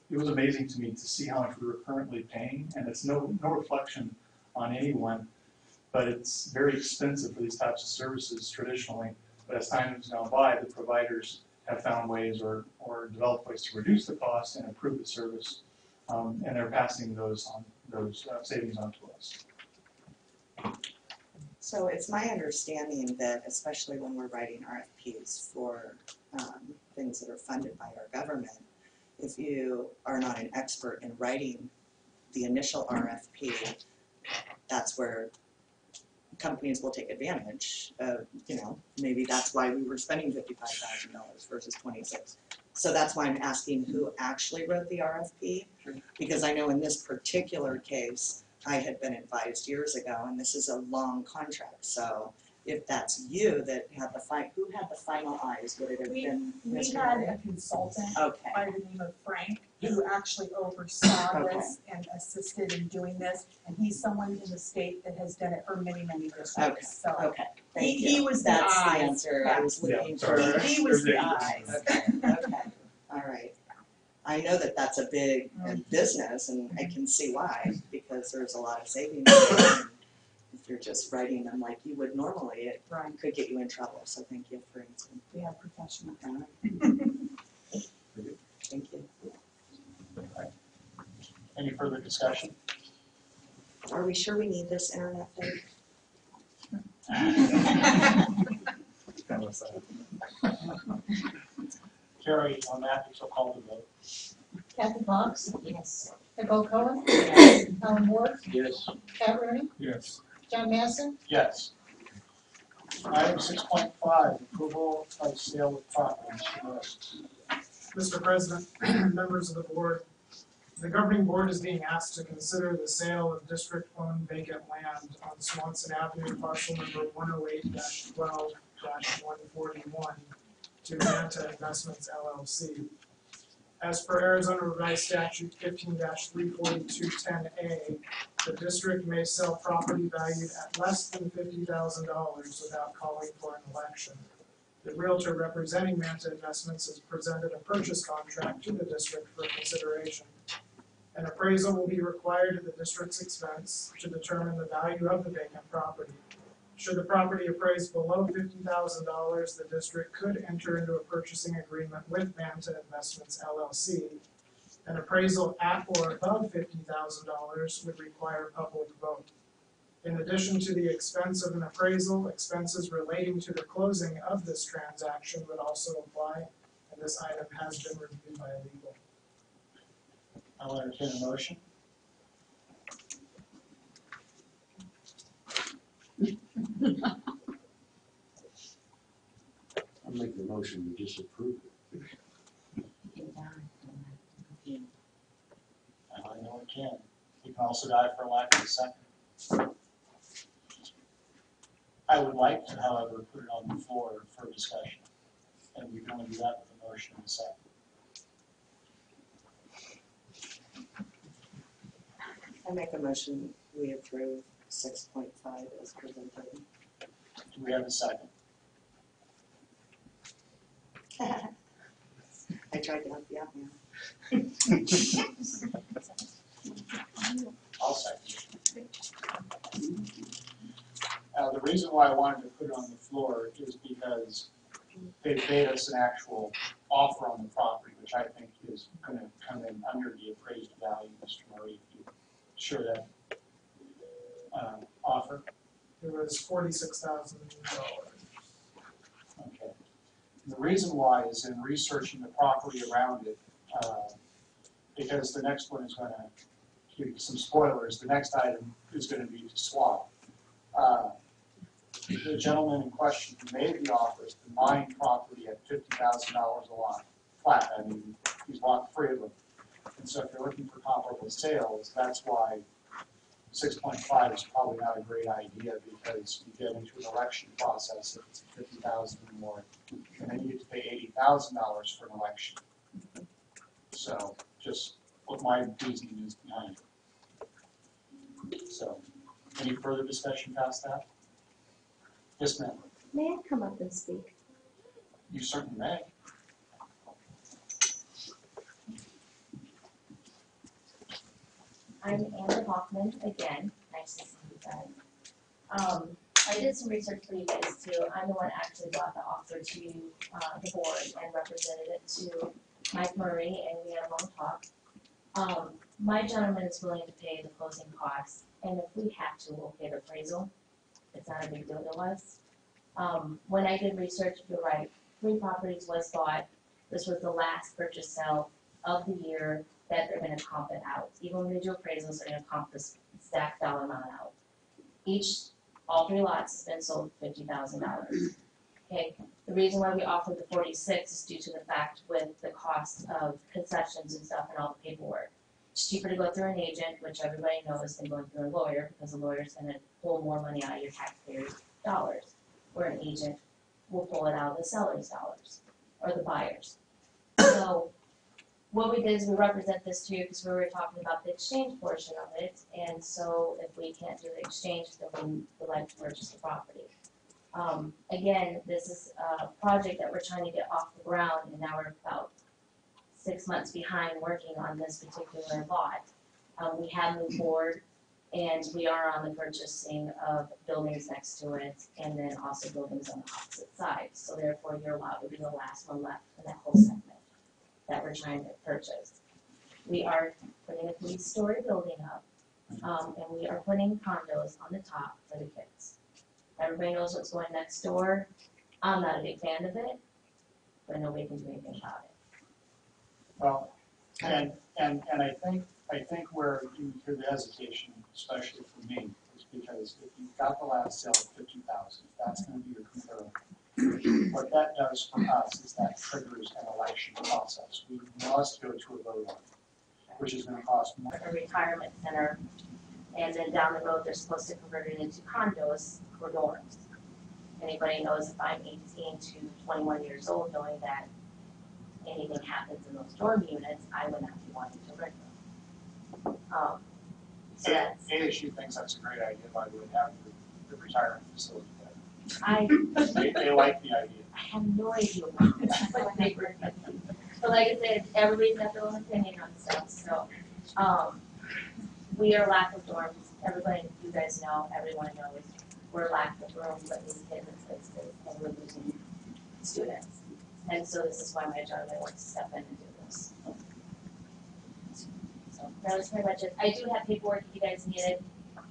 was amazing to me to see how much we were currently paying, and it's no reflection on anyone, but it's very expensive for these types of services traditionally. But as time has gone by, the providers have found ways or developed ways to reduce the cost and improve the service, and they're passing those savings on to us. So it's my understanding that, especially when we're writing RFPs for things that are funded by our government, if you are not an expert in writing the initial RFP, that's where companies will take advantage of, maybe that's why we were spending $55,000 versus $26,000. So that's why I'm asking who actually wrote the RFP, because I know in this particular case, I had been advised years ago, and this is a long contract, so if that's you that had who had the final eyes, would it have been We Mr. had Murray? a consultant Okay, by the name of Frank, who actually oversaw Okay. this and assisted in doing this. And he's someone in the state that has done it for many, many districts, so. okay, thank you. He was the That's the eyes. answer Yeah. I was looking sorry. for. He was the eyes. Okay, all right. I know that that's a big business, and I can see why, because there's a lot of savings there. If you're just writing them like you would normally, it Right, could get you in trouble, so thank you for answering. we have professional. Thank you. Any further discussion? Are we sure we need this internet thing? Carrie, on that, you'll call the vote. Kathy Fox, Yes. Nicole Cohen, Alan Ward, Yes. Pat Rooney, Yes. John Masson, Yes. Item 6.5, approval of sale of property. Mr. President, members of the board, the governing board is being asked to consider the sale of district-owned vacant land on Swanson Avenue, parcel number 108-12-141 to Manta Investments LLC. As per Arizona Revised Statute 15-34210A, the district may sell property valued at less than $50,000 without calling for an election. The realtor representing Manta Investments has presented a purchase contract to the district for consideration. An appraisal will be required at the district's expense to determine the value of the vacant property. Should the property appraise below $50,000, the district could enter into a purchasing agreement with Manta Investments LLC. An appraisal at or above $50,000 would require public vote. In addition to the expense of an appraisal, expenses relating to the closing of this transaction would also apply, and this item has been reviewed by legal. I'll entertain a motion. I'll make the motion to disapprove it. I know it can. You can also die for a lack of a second. I would like to, however, put it on the floor for discussion. And we can only do that with a motion and a second. I make a motion, we approve 6.5 as presented. Do we have a second? I tried to help you out, man. I'll second it. The reason why I wanted to put it on the floor is because they paid us an actual offer on the property, which I think is gonna come in under the appraised value, Mr. Murray, if you share that offer. It was $46,000. Okay. And the reason why is in researching the property around it, because the next one is gonna, give you some spoilers, the next item is gonna be to swap. The gentleman in question who made the offer is to mine property at $50,000 a lot, flat. I mean, he's bought 3 of them. And so if you're looking for comparable sales, that's why 6.5 is probably not a great idea, because you get into an election process if it's 50,000 or more, and then you get to pay $80,000 for an election. So just what my reasoning is behind it. So, any further discussion past that? Yes, ma'am. May I come up and speak? You certainly may. I'm Amber Hoffman again. Nice to see you guys. I did some research for you guys too. I'm the one actually brought the offer to the board and represented it to Mike Murray, and we had a long talk. My gentleman is willing to pay the closing costs, and if we have to, we'll pay the appraisal. It's not a big deal to us. When I did research, you're right, 3 properties was bought. This was the last purchase sale of the year that they're gonna comp it out. Even when they do appraisals, they're gonna comp this exact dollar amount out. All 3 lots has been sold for $50,000. Okay, the reason why we offered the 46 is due to the fact with the cost of concessions and stuff and all the paperwork. It's cheaper to go through an agent, which everybody knows, than going through a lawyer, because a lawyer's gonna pull more money out of your taxpayers' dollars. where an agent will pull it out of the seller's dollars or the buyer's. So what we did is we represent this to you because we were talking about the exchange portion of it. And so if we can't do the exchange, then we would like to purchase the property. Again, this is a project that we're trying to get off the ground, and now we're about 6 months behind working on this particular lot. We have moved forward, and we are on the purchasing of buildings next to it, and then also buildings on the opposite side. So therefore, your lot would be the last one left in that whole segment that we're trying to purchase. We are putting a 3-story building up, and we are putting condos on the top for the kids. Everybody knows what's going next door. I'm not a big fan of it, but nobody can do anything about it. Well, and I think where you hear the hesitation, especially for me, is because if you've got the last sale at 50,000, that's gonna be your comparable. What that does for us is that triggers an election process. We must go to a vote on it, which is gonna cost more. A retirement center, and then down the road, they're supposed to convert it into condos for dorms. Anybody knows if I'm 18 to 21 years old, knowing that anything happens in those dorm units, I would not be wanting to rent them. So that's, ASU thinks that's a great idea, by the way, having the retirement facility there. They like the idea. I have no idea what they were thinking. But like I said, everybody's got their own opinion on stuff, so, we are lack of dorms. Everybody, you guys know, everyone knows, we're lack of room for these kids in places, and we're losing students. And so this is why my gentleman wants to step in and do this. So that was pretty much it. I do have paperwork if you guys need it.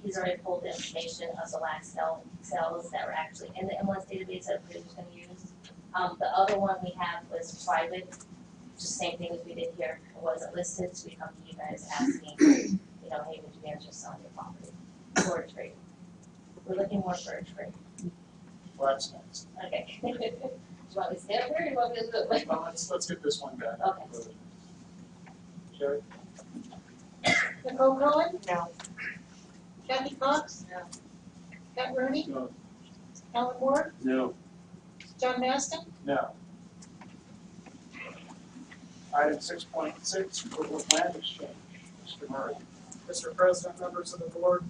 He's already pulled the information of the last cells that were actually in the MLS database that we're just gonna use. The other one we have was private, just same thing as we did here. It wasn't listed, so we come to you guys asking, you know, hey, would you be interested in selling your property for a trade? We're looking more for a trade. Well, that's nice. Okay. Do you want me to stay up here or do you want me to do it? Well, let's get this one done. Okay. Sherry? Nicole Cohen? No. Kathy Cox? No. Pat Rooney? No. Alan Moore? No. John Maston? No. Item 6.6, approval of land exchange. Mr. Murray. Mr. President, members of the board,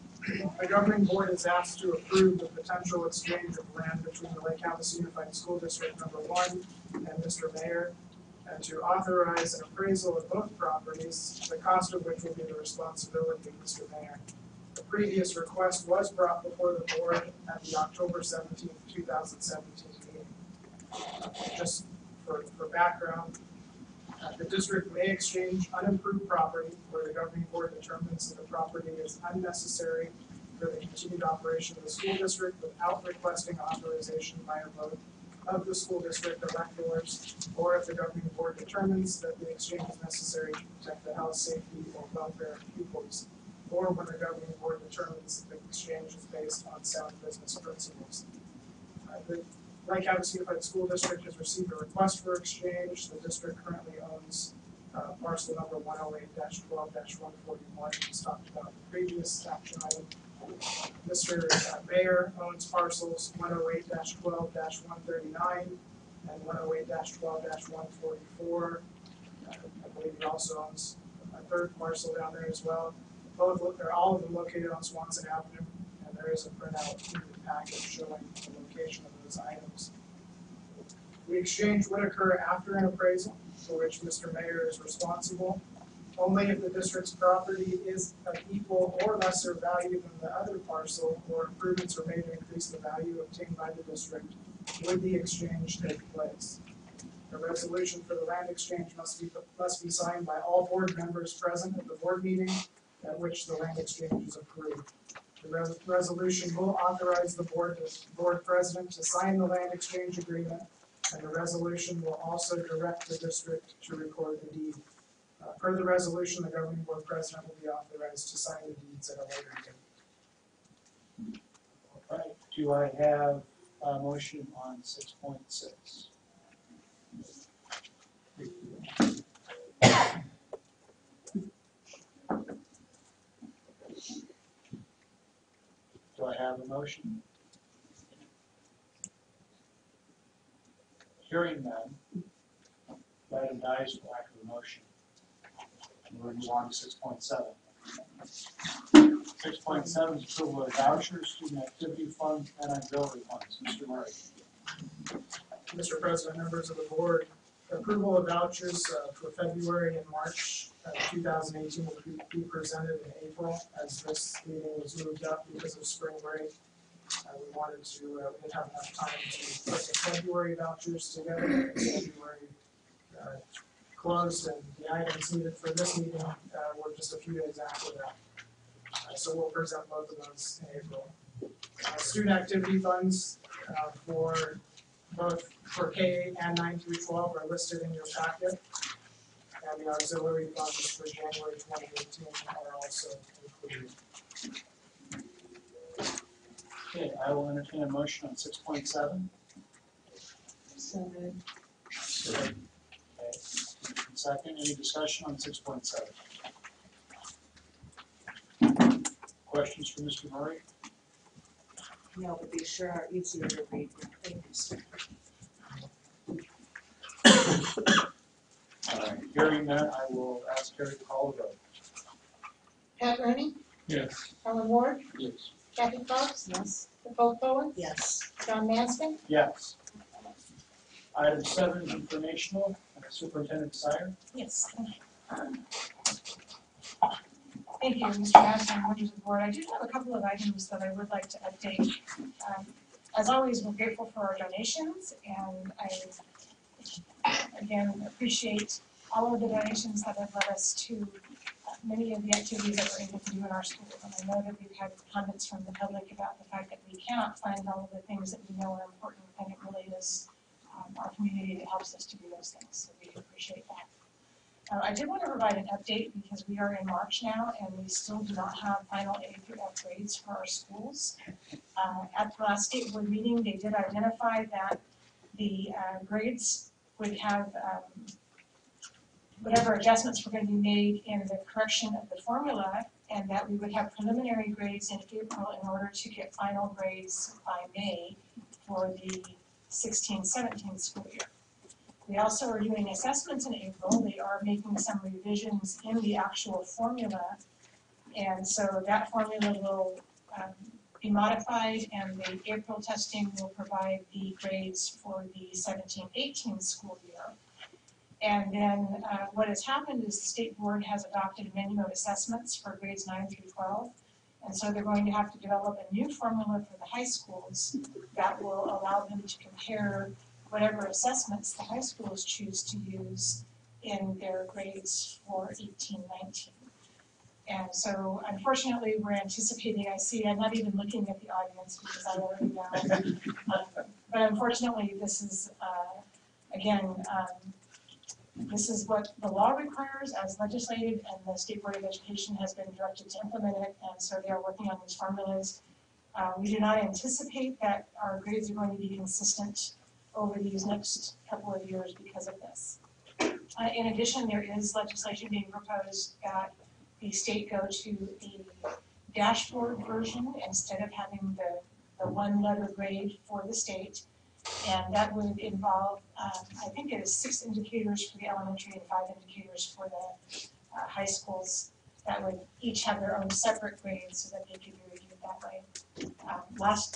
the governing board is asked to approve the potential exchange of land between the Lake Havasu Unified School District Number 1 and Mr. Mayor, and to authorize an appraisal of both properties, the cost of which will be the responsibility of Mr. Mayor. The previous request was brought before the board at the October 17, 2017 meeting. Just for background, the district may exchange unimproved property where the governing board determines that the property is unnecessary for the continued operation of the school district without requesting authorization by a vote of the school district electors, or if the governing board determines that the exchange is necessary to protect the health, safety, or welfare of pupils, or when the governing board determines that the exchange is based on sound business principles. The Lake Havasu Unified School District has received a request for exchange. The district currently owns parcel number 108-12-141, as talked about in the previous action item. Mr. Mayor owns parcels 108-12-139 and 108-12-144. I believe he also owns a third parcel down there as well. All of them located on Swanson Avenue, and there is a printout in the packet showing the location of those items. The exchange would occur after an appraisal, for which Mr. Mayor is responsible. Only if the district's property is of equal or lesser value than the other parcel, or improvements are made to increase the value obtained by the district, would the exchange take place. A resolution for the land exchange must be signed by all board members present at the board meeting at which the land exchange is approved. The resolution will authorize the board president to sign the land exchange agreement, and the resolution will also direct the district to record the deed. Per the resolution, the governing board president will be authorized to sign the deeds at a later date. All right, do I have a motion on 6.6? Do I have a motion? Hearing none, the item dies for lack of a motion. And we'll move on to 6.7. 6.7 is approval of vouchers, student activity funds, and auxiliary funds. Mr. Murray. Mr. President, members of the board, approval of vouchers for February and March 2018 will be presented in April, as this meeting was moved up because of spring break. We wanted to, we didn't have enough time to put the February vouchers together. February closed, and the items needed for this meeting were just a few days after that. So we'll present both of those in April. Student activity funds for both for K-8 and 9 through 12 are listed in your packet. And the auxiliary funds for January 2018 are also included. Okay, I will entertain a motion on 6.7. So moved. Okay. Second, any discussion on 6.7? Questions for Mr. Murray? No, but these sure are easier to read. Thank you, sir. Hearing none, I will ask Terry to call the vote. Pat Rooney, Yes. Ellen Ward, Yes. Kathy Fox, Yes. Nicole Bowen, Yes. John Manston. Yes. Item 7 is informational. Superintendent Sire. Yes. Thank you, Mr. Madison, members of the board. I do have a couple of items that I would like to update. As always, we're grateful for our donations, and I, again, appreciate all of the donations that have led us to many of the activities that we're able to do in our schools. And I know that we've had comments from the public about the fact that we cannot find all of the things that we know are important, and it really is our community that helps us to do those things, so we appreciate that. I did want to provide an update because we are in March now and we still do not have final A through F grades for our schools. At the last state board meeting, they did identify that the grades would have whatever adjustments were going to be made in the correction of the formula, and that we would have preliminary grades in April in order to get final grades by May for the 16-17 school year. We also are doing assessments in April. They are making some revisions in the actual formula, and so that formula will be modified, and the April testing will provide the grades for the 17-18 school year. And then what has happened is the state board has adopted a menu of assessments for grades 9 through 12. And so they're going to have to develop a new formula for the high schools that will allow them to compare whatever assessments the high schools choose to use in their grades for 18-19. And so unfortunately, we're anticipating, I'm not even looking at the audience because I already know. But unfortunately, this is, this is what the law requires as legislated, and the State Board of Education has been directed to implement it, and so they are working on these formulas. We do not anticipate that our grades are going to be consistent over these next couple of years because of this. In addition, there is legislation being proposed that the state go to a dashboard version instead of having the one letter grade for the state. And that would involve, I think it is 6 indicators for the elementary and 5 indicators for the high schools that would each have their own separate grades so that they could be reviewed that way.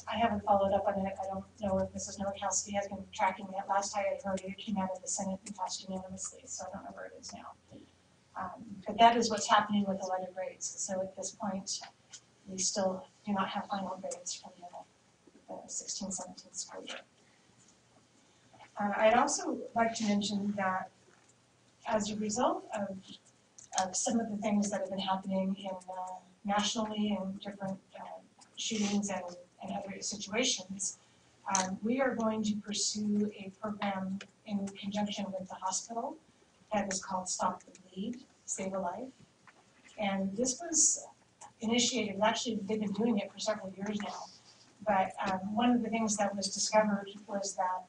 I haven't followed up on it. I don't know if Mrs. Nowakowski has been tracking it. Last I had heard it came out of the Senate and passed unanimously, so I don't know where it is now. But that is what's happening with the letter grades. So at this point, we still do not have final grades from the 16-17 school year. I'd also like to mention that as a result of some of the things that have been happening in nationally in different shootings and other situations, we are going to pursue a program in conjunction with the hospital that is called Stop the Bleed, Save a Life. And this was initiated, actually they've been doing it for several years now, but one of the things that was discovered was that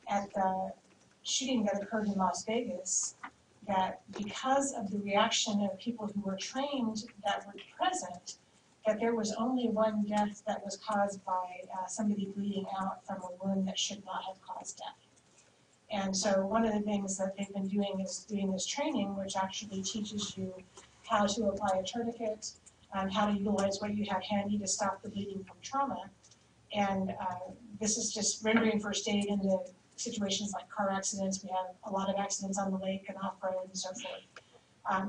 at the shooting that occurred in Las Vegas, that because of the reaction of people who were trained that were present, that there was only one death that was caused by somebody bleeding out from a wound that should not have caused death. And so one of the things that they've been doing is doing this training, which actually teaches you how to apply a tourniquet, how to utilize what you have handy to stop the bleeding from trauma. And this is just rendering first aid in the situations like car accidents. We have a lot of accidents on the lake and off-road and so forth.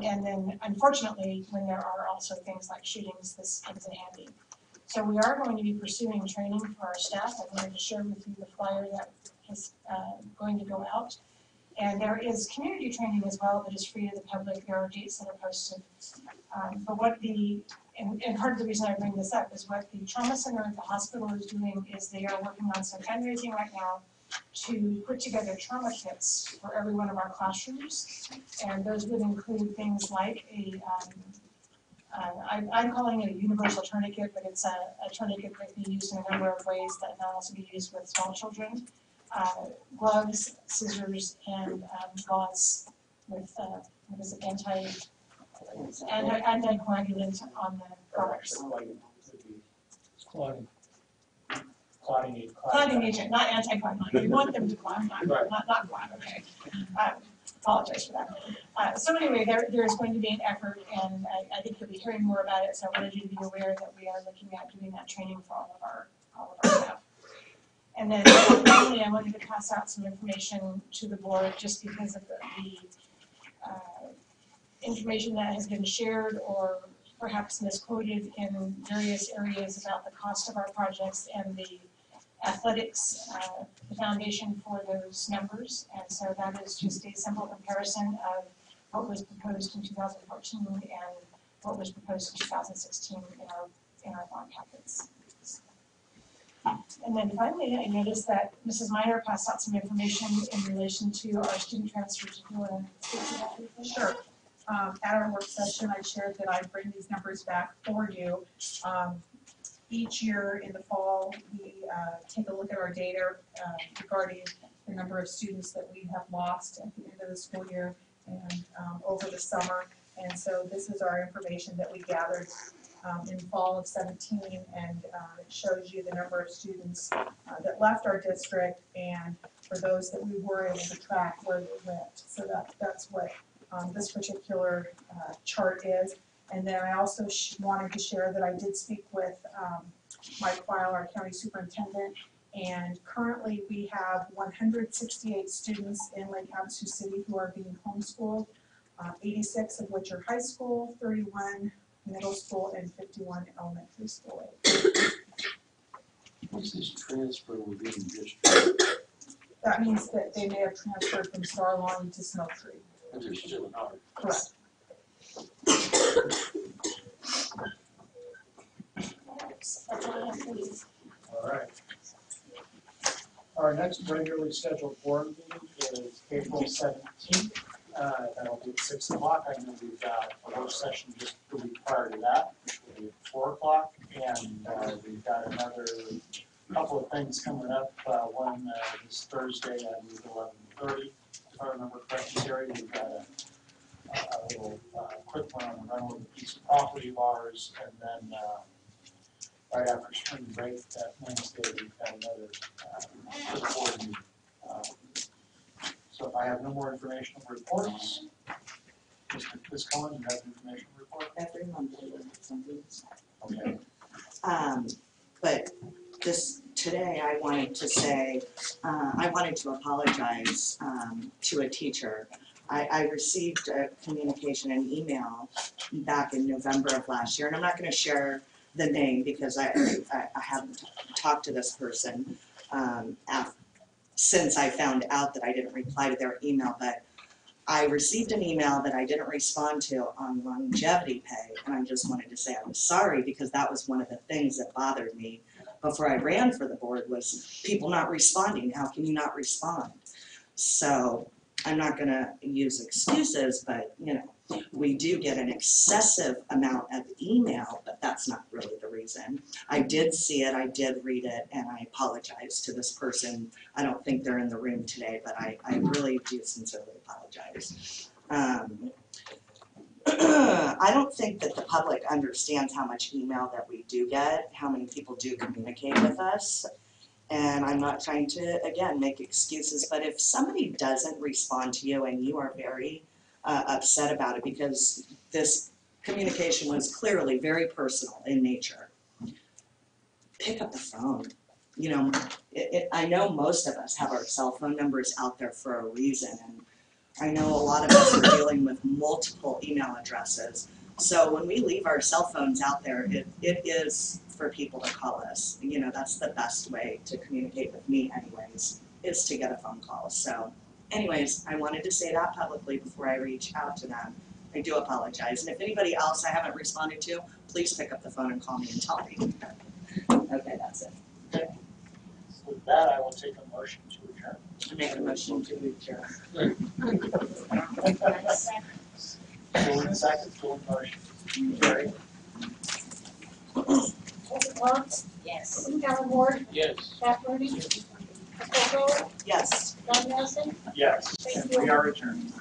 And then unfortunately, when there are also things like shootings, this comes in handy. So we are going to be pursuing training for our staff. I wanted to share with you the flyer that is going to go out. And there is community training as well that is free to the public. There are dates that are posted. But what and part of the reason I bring this up is what the trauma center at the hospital is doing is they are working on some fundraising right now to put together trauma kits for every one of our classrooms. And those would include things like I'm calling it a universal tourniquet, but it's a tourniquet that can be used in a number of ways that can also be used with small children. Gloves, scissors, and gauze with what is it, anticoagulant on the products. Clotting agent, not anticoagulant. We want them to clot, not clot, okay. Apologize for that. So anyway, there's going to be an effort, and I think you'll be hearing more about it, so I wanted you to be aware that we are looking at doing that training for all of our staff. And then finally, I wanted to pass out some information to the board just because of the information that has been shared or perhaps misquoted in various areas about the cost of our projects and the athletics, the foundation for those numbers. And so that is just a simple comparison of what was proposed in 2014 and what was proposed in 2016 in our bond packets. And then finally, I noticed that Mrs. Miner passed out some information in relation to our student transfers. Do you want to speak to that briefly? Sure. At our work session, I shared that I'd bring these numbers back for you. Each year in the fall, we take a look at our data regarding the number of students that we have lost at the end of the school year and over the summer. And so this is our information that we gathered in fall of 17, and it shows you the number of students that left our district and for those that we were able to track where they went. So that's what this particular chart is. And then I also wanted to share that I did speak with Mike Weil, our county superintendent, and currently we have 168 students in Lake Havasu City who are being homeschooled, 86 of which are high school, 31 middle school, and 51 elementary school age. What's this transfer within district? That means that they may have transferred from Star Lawn to Snow Tree. But they're still in ours. Correct. All right. Our next regularly scheduled board meeting is April 17th. That'll be at 6 o'clock. I know we've got a work session just the week prior to that, which will be at 4 o'clock. And we've got another couple of things coming up. One this Thursday at 11:30. If I remember correctly, Terry, we've got a little quick one on the rental of a piece of property of ours. And then right after spring break that Wednesday, we've got another board meeting. So if I have no more informational reports, Ms. Cohen, you have an informational report? Every Monday we have something. Okay. But today I wanted to say, I wanted to apologize to a teacher. I received a communication, an email back in November of last year, and I'm not going to share the name because I haven't talked to this person since I found out that I didn't reply to their email, but I received an email that I didn't respond to on longevity pay, and I just wanted to say I was sorry because that was one of the things that bothered me before I ran for the board was people not responding. How can you not respond? So I'm not going to use excuses, but you know, we do get an excessive amount of email, but that's not really the reason. I did see it, I did read it, and I apologize to this person. I don't think they're in the room today, but I really do sincerely apologize. I don't think that the public understands how much email that we do get, how many people do communicate with us. And I'm not trying to, again, make excuses, but if somebody doesn't respond to you and you are very upset about it because this communication was clearly very personal in nature, pick up the phone. You know, I know most of us have our cell phone numbers out there for a reason, and I know a lot of us are dealing with multiple email addresses. So when we leave our cell phones out there, it is for people to call us. You know, that's the best way to communicate with me anyways, is to get a phone call. So anyways, I wanted to say that publicly before I reach out to them. I do apologize. And if anybody else I haven't responded to, please pick up the phone and call me and tell me. Okay, that's it. With that, I will take a motion to adjourn. I make a motion to adjourn. Full second, full motion. Jerry? Lawrence? Yes. Yes. Pat Rooney? Nicole Yes. John Nelson? Yes, and we are adjourned.